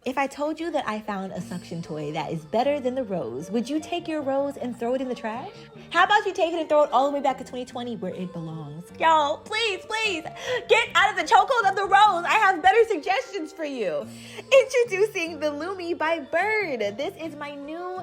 If I told you that I found a suction toy that is better than the rose, would you take your rose and throw it in the trash? How about you take it and throw it all the way back to 2020 where it belongs? Y'all, please, get out of the chokehold of the rose. I have better suggestions for you. Introducing the Lumii by Biird. This is my new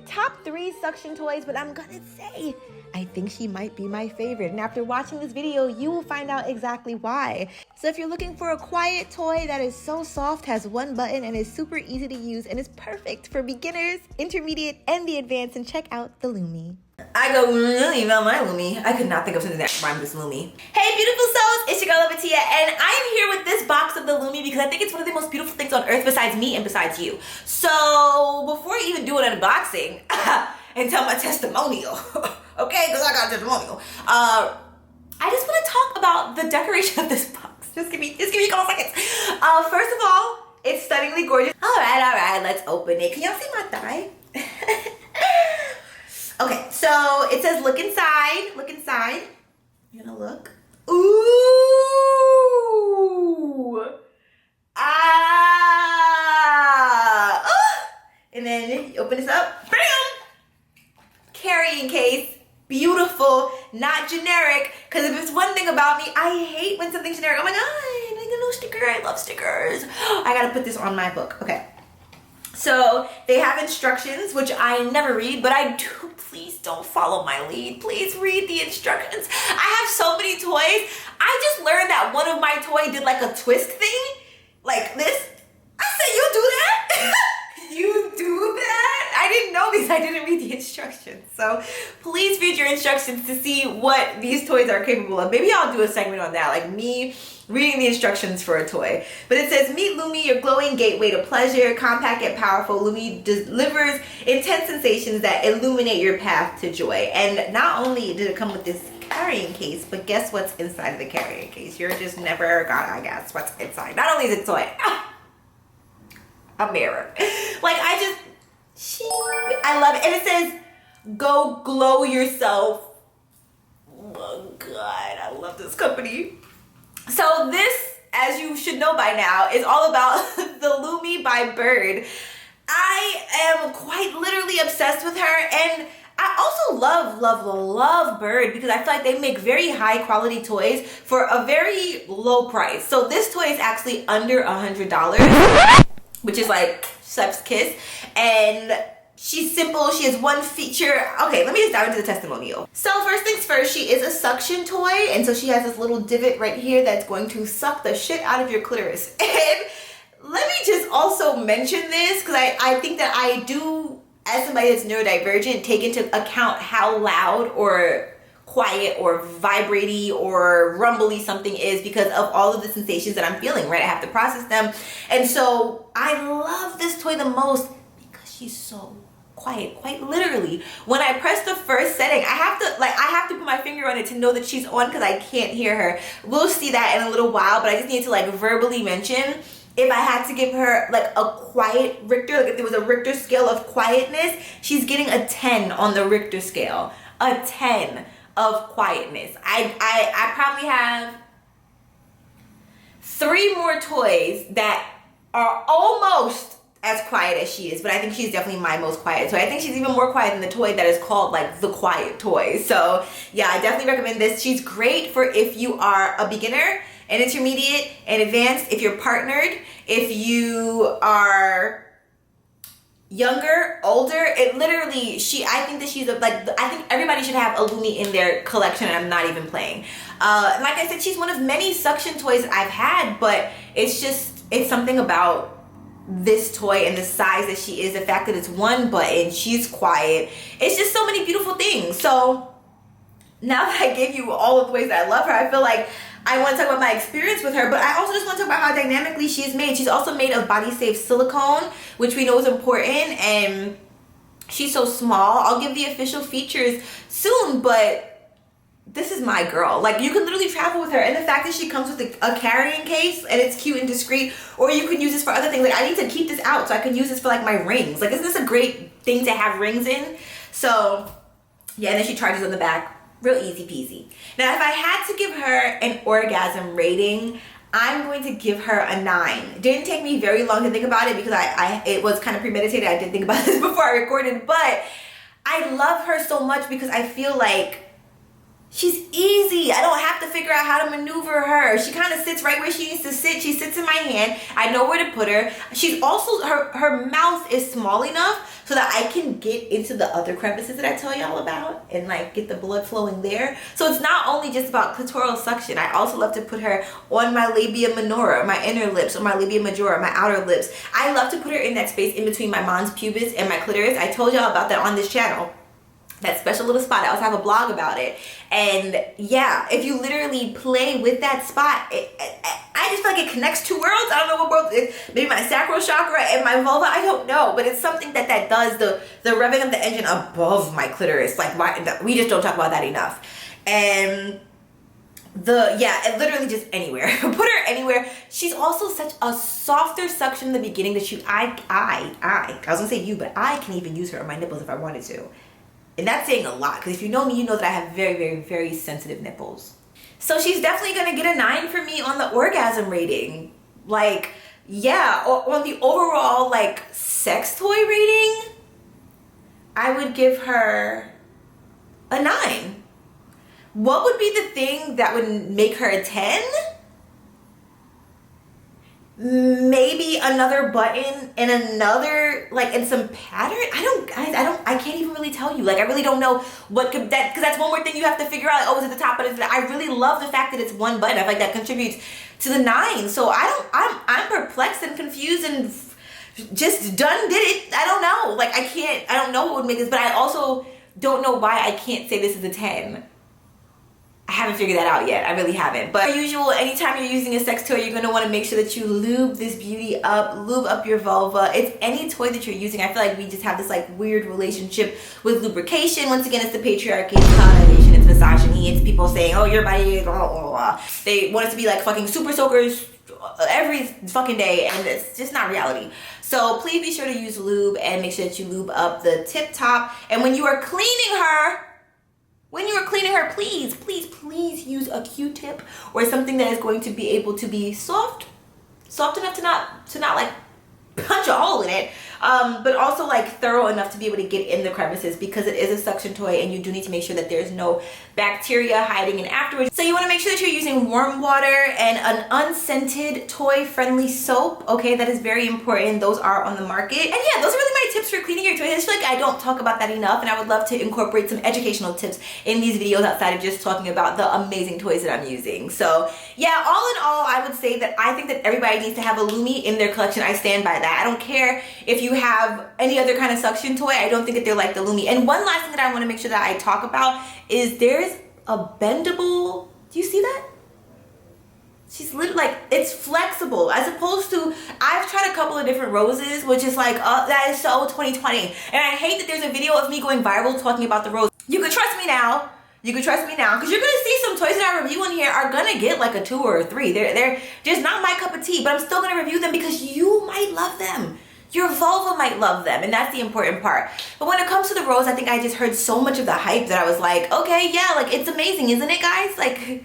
top 3 suction toys, but I'm gonna say, I think she might be my favorite. And after watching this video, you will find out exactly why. So if you're looking for a quiet toy that is so soft, has one button, and is super easy to use, and is perfect for beginners, intermediate, and the advanced, and check out the Lumii. I go really about my Lumii. I could not think of something that rhymed with Lumii. Hey beautiful souls, it's your girl Latia, and I am here with this box of the Lumii because I think it's one of the most beautiful things on earth besides me and besides you. So before I even do an unboxing and tell my testimonial, okay, because I got a testimonial, I just want to talk about the decoration of this box. Just give me a couple seconds. First of all, it's stunningly gorgeous. All right, let's open it. Can y'all see my thigh? Okay, so it says look inside. You're gonna look. Ooh! And then you open this up. Bam! Carrying case. Beautiful, not generic. Because if it's one thing about me, I hate when something's generic. Oh my god, I need a new sticker. I love stickers. I gotta put this on my book. Okay. So they have instructions, which I never read, but I do. Please don't follow my lead. Please read the instructions. I have so many toys. I just learned that one of my toys did like a twist thing, like this. I said, you do that? You do that? I didn't know these. I didn't read the instructions. So please read your instructions to see what these toys are capable of. Maybe I'll do a segment on that, like me reading the instructions for a toy. But it says, meet Lumii, your glowing gateway to pleasure. Compact yet powerful, Lumii delivers intense sensations that illuminate your path to joy. And not only did it come with this carrying case, but guess what's inside of the carrying case? You're just never gonna guess what's inside. Not only is it a toy, a mirror. Like, I love it. And it says, go glow yourself. Oh God, I love this company. So this, as you should know by now, is all about the Lumii by Biird. I am quite literally obsessed with her, and I also love Biird because I feel like they make very high quality toys for a very low price. So this toy is actually under $100, which is like chef's kiss, and she's simple. She has one feature. Okay, let me just dive into the testimonial. So first things first, she is a suction toy, and so she has this little divot right here that's going to suck the shit out of your clitoris. And let me just also mention this because I think that I do, as somebody that's neurodivergent, take into account how loud or quiet or vibraty or rumbly something is because of all of the sensations that I'm feeling, right? I have to process them. And so I love this toy the most because she's so quiet, quite literally. When I press the first setting, I have to put my finger on it to know that she's on because I can't hear her. We'll see that in a little while, but I just need to like verbally mention, if I had to give her like a quiet Richter, like if there was a Richter scale of quietness, she's getting a 10 on the Richter scale. A 10 of quietness. I probably have 3 more toys that are almost as quiet as she is, but I think she's definitely my most quiet toy. I think she's even more quiet than the toy that is called like the quiet toy. So yeah, I definitely recommend this. She's great for if you are a beginner, an intermediate, and advanced, if you're partnered, if you are younger, older. It literally, I think that she's I think everybody should have a Lumii in their collection, and I'm not even playing. Like I said, she's one of many suction toys that I've had, but it's something about this toy and the size that she is, the fact that it's one button, she's quiet. It's just so many beautiful things. So now that I gave you all of the ways that I love her, I feel like I want to talk about my experience with her, but I also just want to talk about how dynamically she's made. She's also made of body safe silicone, which we know is important, and she's so small. I'll give the official features soon, but this is my girl. Like, you can literally travel with her, and the fact that she comes with a carrying case and it's cute and discreet, or you can use this for other things. Like, I need to keep this out so I can use this for like my rings. Like, isn't this a great thing to have rings in? So yeah, and then she charges on the back. Real easy peasy. Now, if I had to give her an orgasm rating, I'm going to give her a 9. Didn't take me very long to think about it because it was kind of premeditated. I did think about this before I recorded, but I love her so much because I feel like she's easy. I don't have to figure out how to maneuver her. She kind of sits right where she needs to sit. She sits in my hand. I know where to put her. She's also, her mouth is small enough so that I can get into the other crevices that I tell y'all about and like get the blood flowing there. So it's not only just about clitoral suction. I also love to put her on my labia minora, my inner lips, or my labia majora, my outer lips. I love to put her in that space in between my mons pubis and my clitoris. I told y'all about that on this channel. That special little spot. I also have a blog about it. And yeah, if you literally play with that spot, I just feel like it connects two worlds. I don't know what world it is. Maybe my sacral chakra and my vulva. I don't know. But it's something that does the revving of the engine above my clitoris. Like, we just don't talk about that enough. And it literally just anywhere. Put her anywhere. She's also such a softer suction in the beginning that I was gonna say you, but I can even use her on my nipples if I wanted to. And that's saying a lot, because if you know me, you know that I have very, very, very sensitive nipples. So she's definitely gonna get a 9 for me on the orgasm rating. Like, yeah, on the overall, like, sex toy rating, I would give her a 9. What would be the thing that would make her a 10? Maybe another button and another, like, and some pattern. I can't even really tell you. Like, I really don't know what could that, because that's one more thing you have to figure out. Like, oh, is it the top button? I really love the fact that it's one button. I feel like that contributes to the 9. So I'm perplexed and confused and just done did it. I don't know. Like, I don't know what would make this, but I also don't know why I can't say this is a 10. I haven't figured that out yet. I really haven't. But as usual, anytime you're using a sex toy, you're going to want to make sure that you lube this beauty up, lube up your vulva. It's any toy that you're using. I feel like we just have this like weird relationship with lubrication. Once again, it's the patriarchy, it's colonization, it's misogyny, it's people saying, oh, your body is blah, blah, blah. They want us to be like fucking super soakers every fucking day, and it's just not reality. So please be sure to use lube and make sure that you lube up the tip top. And when you are cleaning her, please use a Q-tip or something that is going to be able to be soft enough to not like punch a hole in it, but also like thorough enough to be able to get in the crevices, because it is a suction toy and you do need to make sure that there's no bacteria hiding in afterwards. So you want to make sure that you're using warm water and an unscented toy friendly soap. Okay, that is very important. Those are on the market. And yeah, those are really my tips for cleaning your toys. I just feel like I don't talk about that enough, and I would love to incorporate some educational tips in these videos outside of just talking about the amazing toys that I'm using. So yeah, all in all, I would say that I think that everybody needs to have a Lumii in their collection. I stand by that. I don't care if you have any other kind of suction toy. I don't think that they're like the Lumii. And one last thing that I want to make sure that I talk about is there's a bendable, do you see that? She's literally like, it's flexible, as opposed to, I've tried a couple of different roses, which is like, that is so 2020. And I hate that there's a video of me going viral talking about the rose. You can trust me now. Because you're gonna see some toys that I review in here are gonna get like a 2 or a 3. They're just not my cup of tea, but I'm still gonna review them because you might love them. Your vulva might love them, and that's the important part. But when it comes to the rose, I think I just heard so much of the hype that I was like, okay, yeah, like, it's amazing, isn't it, guys? Like,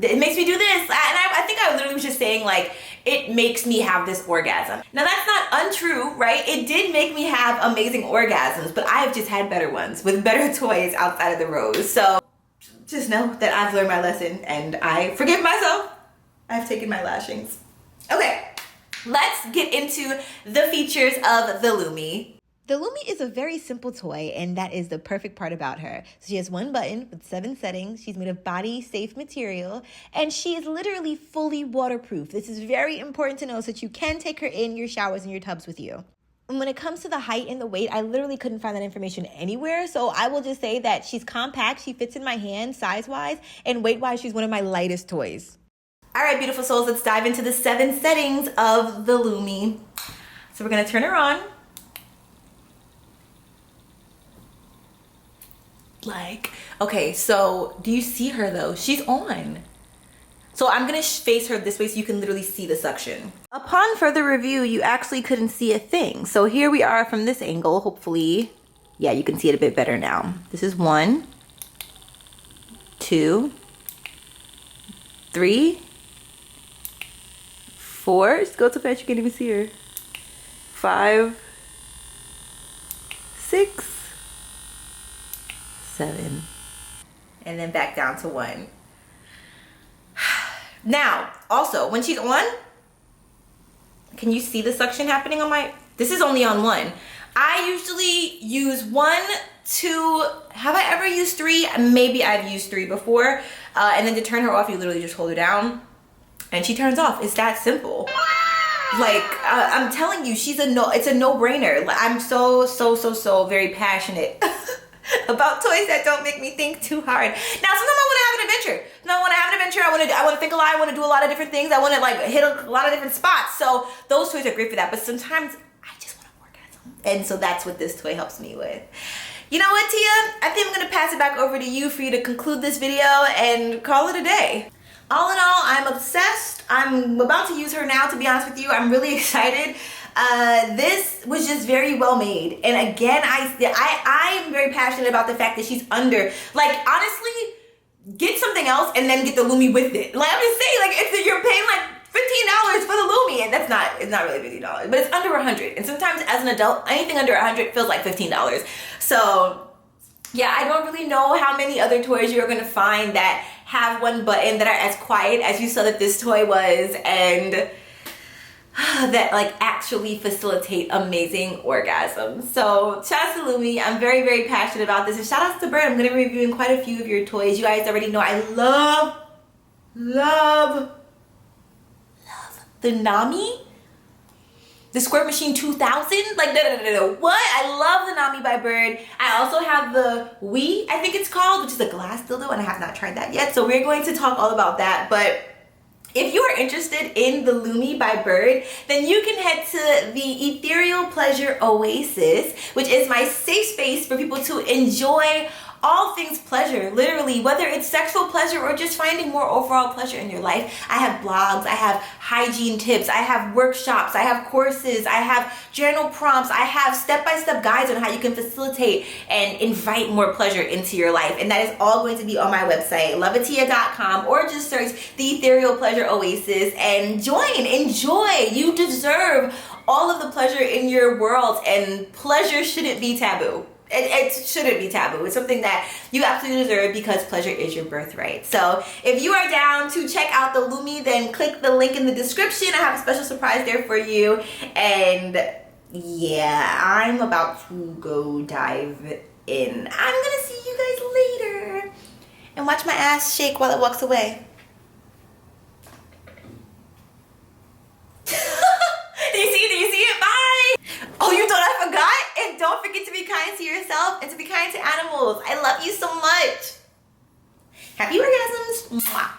it makes me do this. And I think I literally was just saying, like, it makes me have this orgasm. Now, that's not untrue, right? It did make me have amazing orgasms, but I have just had better ones with better toys outside of the rose. So just know that I've learned my lesson and I forgive myself. I've taken my lashings. Okay, let's get into the features of the Lumii. The Lumii is a very simple toy, and that is the perfect part about her. So she has one button with 7 settings. She's made of body-safe material, and she is literally fully waterproof. This is very important to know so that you can take her in your showers and your tubs with you. And when it comes to the height and the weight, I literally couldn't find that information anywhere. So I will just say that she's compact. She fits in my hand size-wise, and weight-wise, she's one of my lightest toys. All right, beautiful souls, let's dive into the 7 settings of the Lumii. So we're gonna turn her on. Like, okay, so do you see her though? She's on. So I'm gonna face her this way so you can literally see the suction. Upon further review, you actually couldn't see a thing. So here we are from this angle, hopefully. Yeah, you can see it a bit better now. This is 1, 2, 3, 4. Just go so fast you can't even see her. 5, 6, 7. And then back down to 1. Now, also, when she's on, can you see the suction happening on my, this is only on 1. I usually use 1, 2, have I ever used 3? Maybe I've used 3 before. And then to turn her off, you literally just hold her down and she turns off. It's that simple. Like, I'm telling you, it's a no-brainer. I'm so very passionate about toys that don't make me think too hard. Now, sometimes I want to have an adventure. I want to think a lot. I want to do a lot of different things. I want to like hit a lot of different spots. So those toys are great for that. But sometimes I just want to orgasm. And so that's what this toy helps me with. You know what, Tia? I think I'm going to pass it back over to you for you to conclude this video and call it a day. All in all, I'm obsessed. I'm about to use her now, to be honest with you. I'm really excited. This was just very well made. And again, I'm very passionate about the fact that she's under. Like, honestly, get something else and then get the Lumii with it. Like, I'm just saying, like, you're paying like $15 for the Lumii, and it's not really $50, but it's under 100. And sometimes as an adult, anything under 100 feels like $15. So yeah, I don't really know how many other toys you're gonna find that have one button that are as quiet as you saw that this toy was, and that like actually facilitate amazing orgasms. So shout out to Lumii. I'm very passionate about this, and shout out to Biird. I'm gonna be reviewing quite a few of your toys. You guys already know I love the Nami, the Squirt Machine 2000. Like, no. What? I love the Nami by Biird. I also have the Wii, I think it's called, which is a glass dildo, and I have not tried that yet. So we're going to talk all about that. But if you are interested in the Lumii by Biird, then you can head to the Ethereal Pleasure Oasis, which is my safe space for people to enjoy all things pleasure, literally, whether it's sexual pleasure or just finding more overall pleasure in your life. I have blogs, I have hygiene tips, I have workshops, I have courses, I have journal prompts, I have step-by-step guides on how you can facilitate and invite more pleasure into your life. And that is all going to be on my website, loveatia.com, or just search the Ethereal Pleasure Oasis and enjoy. You deserve all of the pleasure in your world, and pleasure shouldn't be taboo. It shouldn't be taboo. It's something that you absolutely deserve because pleasure is your birthright. So if you are down to check out the Lumii, then click the link in the description. I have a special surprise there for you. And yeah, I'm about to go dive in. I'm gonna see you guys later. And watch my ass shake while it walks away. Do you see it? Bye! Oh, you thought I forgot? And don't forget to be kind to yourself and to be kind to animals. I love you so much. Happy orgasms. Mwah.